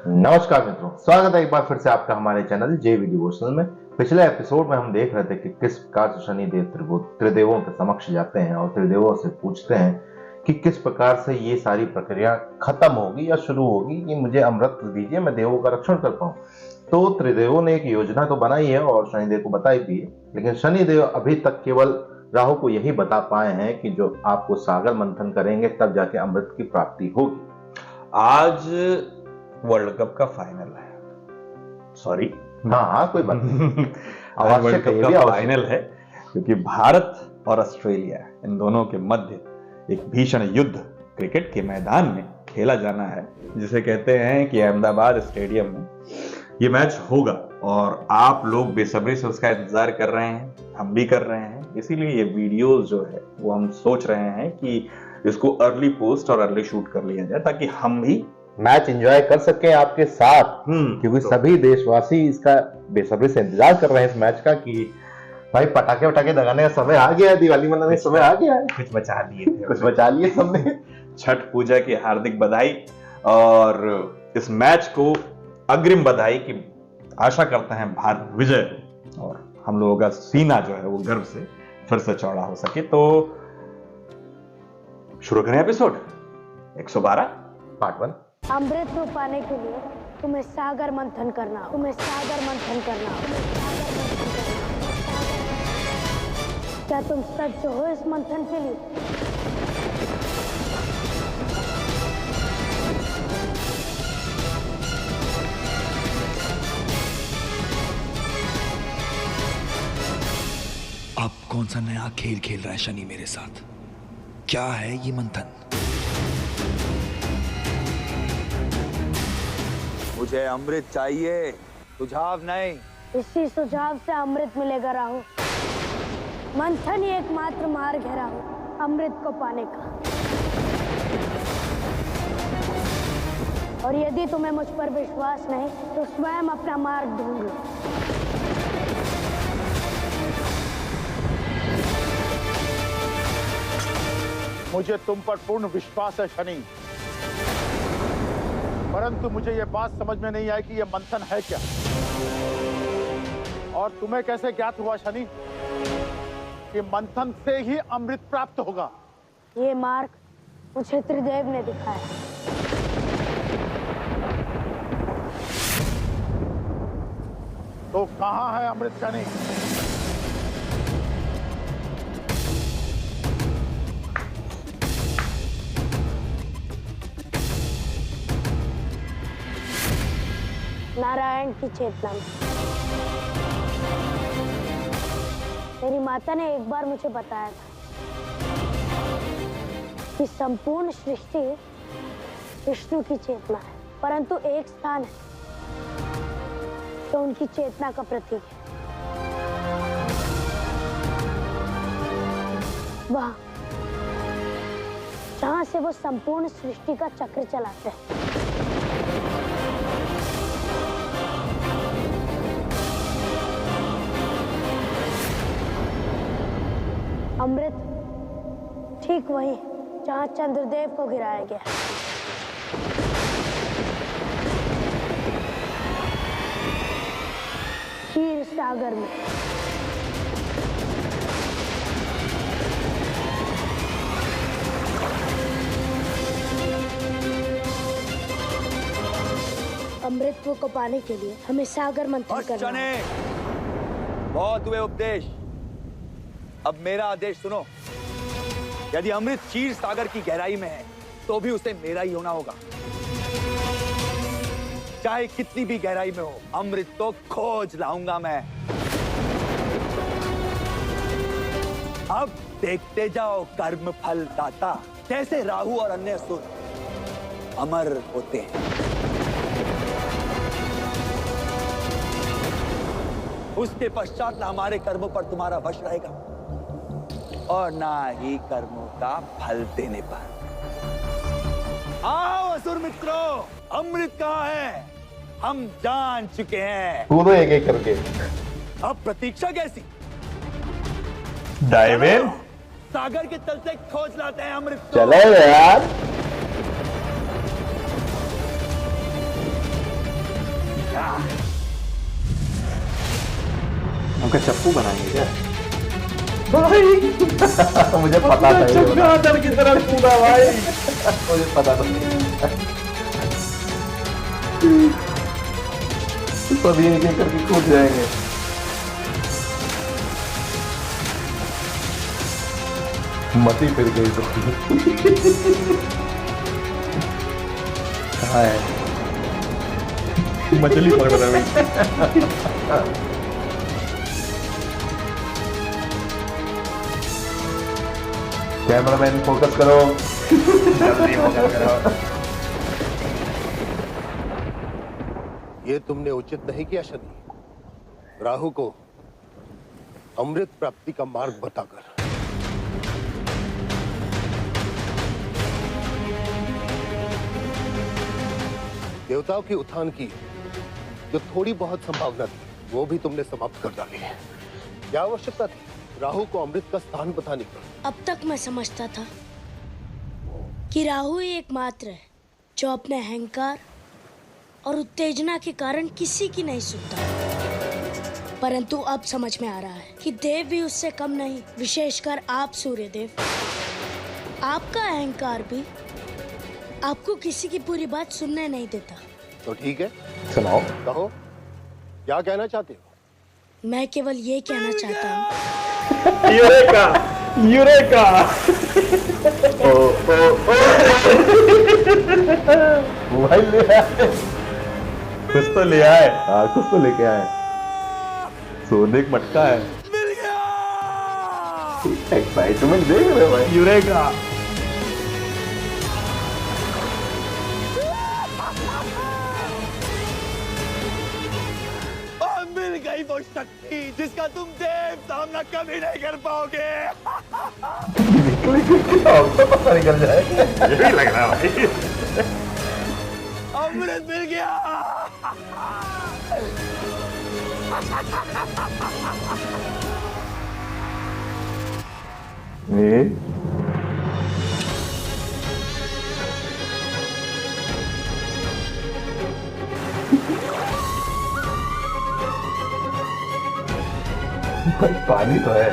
नमस्कार मित्रों, स्वागत है एक बार फिर से आपका हमारे चैनल जेवी डिवोशनल में। पिछले एपिसोड में हम देख रहे थे कि किस प्रकार से शनिदेव त्रिदेवों के समक्ष जाते हैं और त्रिदेवों से पूछते हैं कि किस प्रकार से ये सारी प्रक्रिया खत्म होगी या शुरू होगी कि मुझे अमृत दीजिए, मैं देवों का रक्षण कर पाऊं। तो त्रिदेवों ने एक योजना तो बनाई है और शनिदेव को बताई भी है, लेकिन शनिदेव अभी तक केवल राहु को यही बता पाए हैं कि जो आपको सागर मंथन करेंगे तब जाके अमृत की प्राप्ति होगी। आज वर्ल्ड कप का फाइनल है। सॉरी, हाँ कोई बात नहीं। आज वर्ल्ड कप का फाइनल है क्योंकि भारत और ऑस्ट्रेलिया इन दोनों के मध्य एक भीषण युद्ध क्रिकेट के मैदान में खेला जाना है, जिसे कहते हैं कि अहमदाबाद स्टेडियम में ये मैच होगा और आप लोग बेसब्री से उसका इंतजार कर रहे हैं, हम भी कर रहे हैं। इसीलिए ये वीडियोस जो है वो हम सोच रहे हैं कि इसको अर्ली पोस्ट और अर्ली शूट कर लिया जाए ताकि हम भी मैच एंजॉय कर सके आपके साथ, क्योंकि सभी देशवासी इसका बेसब्री से इंतजार कर रहे हैं इस मैच का कि भाई पटाखे वटाखे दगाने का समय आ गया है, दिवाली मनाने का समय आ गया है। कुछ बचा लिए थे, कुछ बचा लिए सबने। छठ पूजा की हार्दिक बधाई और इस मैच को अग्रिम बधाई की आशा करते हैं भारत विजय और हम लोगों का सीना जो है वो गर्व से फिर से चौड़ा हो सके। तो शुरू करें एपिसोड 112 पार्ट 1। अमृत को पाने के लिए तुम्हें सागर मंथन करना, तुम्हें सागर मंथन करना। क्या तुम सच हो इस मंथन के लिए? अब कौन सा नया खेल खेल रहा है शनि मेरे साथ? क्या है ये मंथन? मुझे अमृत चाहिए, सुझाव नहीं। इसी सुझाव से अमृत मिलेगा राहु। मंथन ही एकमात्र मार्ग है राहु अमृत को पाने का। और यदि तुम्हें मुझ पर विश्वास नहीं तो स्वयं अपना मार्ग ढूंढ लो। मुझे तुम पर पूर्ण विश्वास है शनि, परंतु मुझे यह बात समझ में नहीं आई कि यह मंथन है क्या, और तुम्हें कैसे ज्ञात हुआ शनि कि मंथन से ही अमृत प्राप्त होगा? ये मार्ग मुझे त्रिदेव ने दिखाया। तो कहां है अमृत शनि? नारायण की चेतना में। मेरी माता ने एक बार मुझे बताया था कि संपूर्ण सृष्टि विष्णु की चेतना है, परंतु एक स्थान है तो उनकी चेतना का प्रतीक है। वह जहां से वो संपूर्ण सृष्टि का चक्र चलाते हैं। अमृत ठीक वही जहां चंद्रदेव को गिराया गया। क्षीर सागर में। अमृत को पाने के लिए हमें सागर मंथन करना है। बहुत हुए उपदेश, अब मेरा आदेश सुनो। यदि अमृत क्षीर सागर की गहराई में है तो भी उसे मेरा ही होना होगा, चाहे कितनी भी गहराई में हो। अमृत तो खोज लाऊंगा मैं। अब देखते जाओ कर्म फल दाता कैसे राहु और अन्य असुर अमर होते हैं। उसके पश्चात ना हमारे कर्मों पर तुम्हारा वश रहेगा और ना ही कर्मों का फल देने पर। आओ असुर मित्रों, अमृत कहाँ है? हम जान चुके हैं। कूदो एक एक करके। अब प्रतीक्षा कैसी? Dive in. सागर के तल से खोज लाते हैं अमृत को। चलो यार। उनका चप्पू बनाएंगे क्या? मुझे पता था ये होगा। चमगादड़ की तरह कूदा भाई। मुझे पता था सब एक एक करके कूद जाएंगे। मती फिर गई तो कहाँ है? मछली पकड़ रहा है। कैमरामैन फोकस करो। जल्दी फोकस करो। ये तुमने उचित नहीं किया शनि, राहु को अमृत प्राप्ति का मार्ग बताकर। देवताओं के उत्थान की जो थोड़ी बहुत संभावना थी वो भी तुमने समाप्त कर डाली है। क्या आवश्यकता थी राहु को अमृत का स्थान बताने की? अब तक मैं समझता था कि राहु ही एकमात्र है जो अपने अहंकार और उत्तेजना के कारण किसी की नहीं सुनता, परंतु अब समझ में आ रहा है कि देव भी उससे कम नहीं, विशेषकर आप सूर्यदेव। आपका अहंकार भी आपको किसी की पूरी बात सुनने नहीं देता। तो ठीक है, सुनाओ। कहो क्या कहना चाहते हो? मैं केवल ये कहना चाहता हूँ, यूरेका, यूरेका। ओ ओ ओ मोबाइल ले आए। कुछ तो ले आए। हाँ कुछ तो लेके आए। सोने का मटका है। एक्साइटमेंट देख रहे हो भाई। यूरेका। मिल गई वो शक्ति जिसका तुम देव सामना कभी नहीं कर पाओगे। तो पता निकल जाए। यही लग रहा है भाई। अमृत मिल गया। भाई पानी तो है।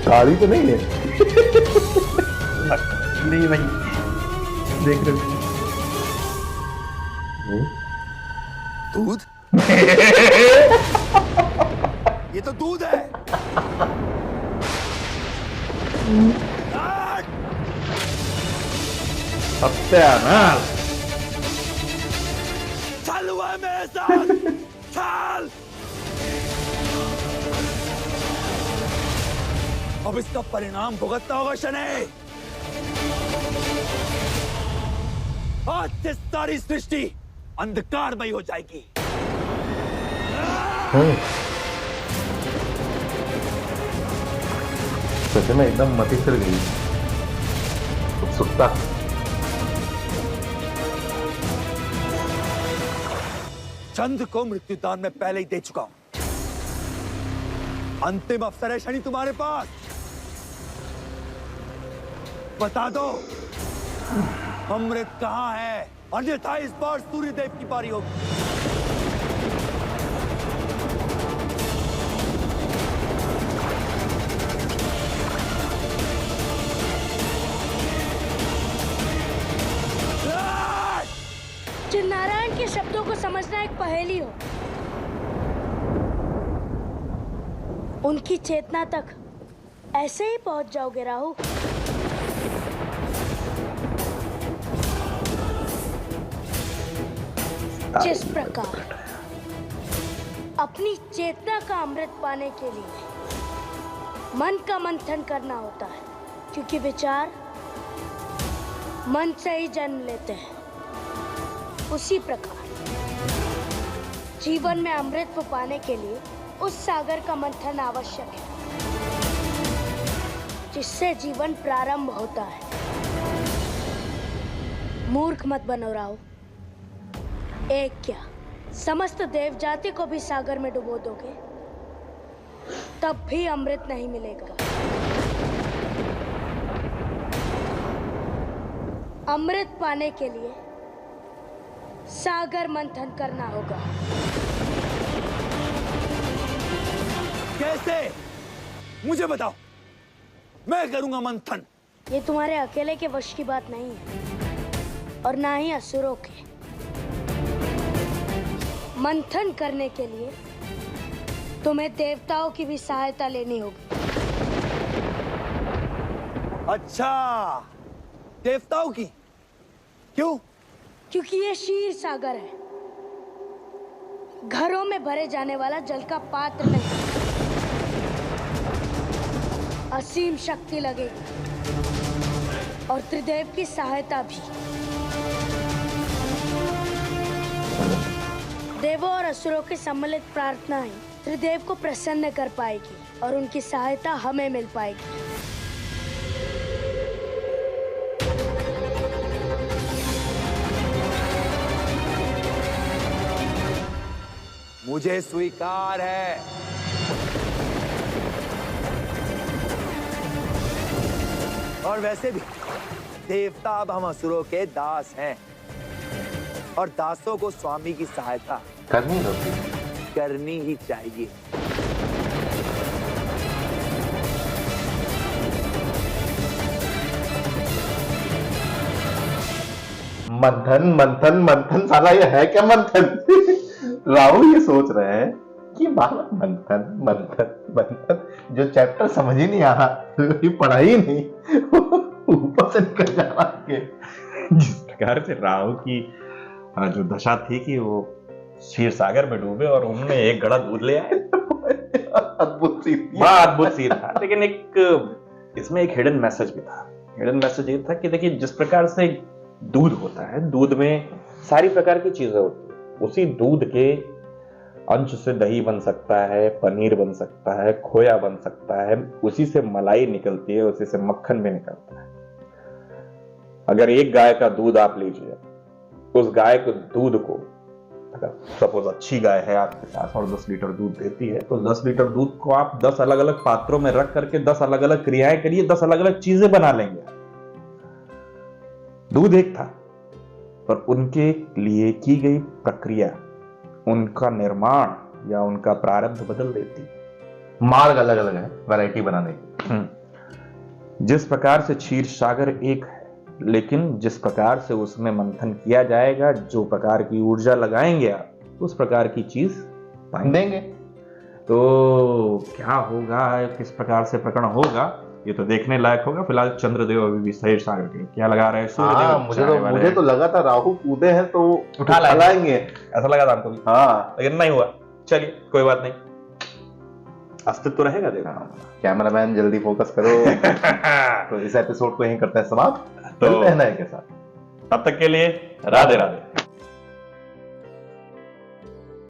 गाड़ी तो नहीं है। नहीं भाई, देख रहे दूध? ये तो दूध है। सत्यानाश। चल हुआ है मेरे साथ। चल। अब इसका परिणाम भुगतना होगा शनि। आज से सारी सृष्टि अंधकारमय हो जाएगी। सच में एकदम मती फिर गई। उत्सुकता। चंद्र को मृत्युदान में पहले ही दे चुका हूं। अंतिम अवसर है शनि तुम्हारे पास। बता दो अमृत कहां है, अन्यथा इस बार सूर्यदेव की बारी होगी। जो नारायण के शब्दों को समझना एक पहेली हो, उनकी चेतना तक ऐसे ही पहुंच जाओगे राहु। जिस प्रकार अपनी चेतना का अमृत पाने के लिए मन का मंथन करना होता है, क्योंकि विचार मन से ही जन्म लेते हैं, उसी प्रकार जीवन में अमृत पाने के लिए उस सागर का मंथन आवश्यक है जिससे जीवन प्रारंभ होता है। मूर्ख मत बनो राव। एक क्या समस्त देव जाति को भी सागर में डुबो दोगे तब भी अमृत नहीं मिलेगा। अमृत पाने के लिए सागर मंथन करना होगा। कैसे? मुझे बताओ, मैं करूंगा मंथन। ये तुम्हारे अकेले के वश की बात नहीं है और ना ही असुरों के। मंथन करने के लिए तुम्हें देवताओं की भी सहायता लेनी होगी। अच्छा, देवताओं की? क्यों? क्योंकि ये क्षीर सागर है, घरों में भरे जाने वाला जल का पात्र नहीं। असीम शक्ति लगेगी और त्रिदेव की सहायता भी। देवों और असुरों के सम्मिलित प्रार्थनाएं त्रिदेव को प्रसन्न कर पाएगी और उनकी सहायता हमें मिल पाएगी। मुझे स्वीकार है। और वैसे भी देवता अब हम असुरों के दास हैं और दासों को स्वामी की सहायता करनी होती, करनी ही चाहिए। मंथन मंथन मंथन, साला ये है क्या मंथन? राहुल ये सोच रहे हैं कि बाबा मंथन मंथन मंथन, जो चैप्टर समझ ही नहीं आ रहा, ये पढ़ा ही नहीं, ऊपर से निकल जा रहा है। जिस प्रकार से राहु की जो दशा थी कि वो क्षीर सागर में डूबे और उन्होंने एक घड़ा दूध ले आए, अद्भुत सी, बड़ा अद्भुत सीन था। लेकिन एक इसमें एक हिडन मैसेज भी था। हिडन मैसेज ये था कि देखिए, जिस प्रकार से दूध होता है, दूध में सारी प्रकार की चीजें होती है। उसी दूध के अंश से दही बन सकता है, पनीर बन सकता है, खोया बन सकता है, उसी से मलाई निकलती है, उसी से मक्खन भी निकलता है। अगर एक गाय का दूध आप लीजिए, उस गाय के दूध को, अगर सपोज अच्छी गाय है आपके पास और 10 लीटर दूध देती है, तो 10 लीटर दूध को आप 10 अलग अलग पात्रों में रख करके 10 अलग अलग क्रियाएं करिए, 10 अलग अलग चीजें बना लेंगे। दूध एक था, पर उनके लिए की गई प्रक्रिया, उनका निर्माण या उनका प्रारब्ध बदल देती। मार्ग अलग अलग है वैरायटी बनाने की। जिस प्रकार से क्षीर सागर एक है, लेकिन जिस प्रकार से उसमें मंथन किया जाएगा, जो प्रकार की ऊर्जा लगाएंगे आप, उस प्रकार की चीज देंगे। तो क्या होगा, किस प्रकार से प्रकरण होगा, ये तो देखने लायक होगा। फिलहाल चंद्रदेव अभी भी क्षीर सागर के क्या लगा रहे हैं? सूर्यदेव मुझे तो लगा था राहु कूदे हैं तो उठा लाएंगे, ऐसा लगा था हमको भी। हाँ, लेकिन नहीं हुआ। चलिए, कोई बात नहीं, अस्तित्व रहेगा। देखा, कैमरामैन जल्दी फोकस करो। तो इस एपिसोड को यहीं करते हैं समाप्त। तो मिलते हैं नए के साथ। तब तक के लिए राधे राधे।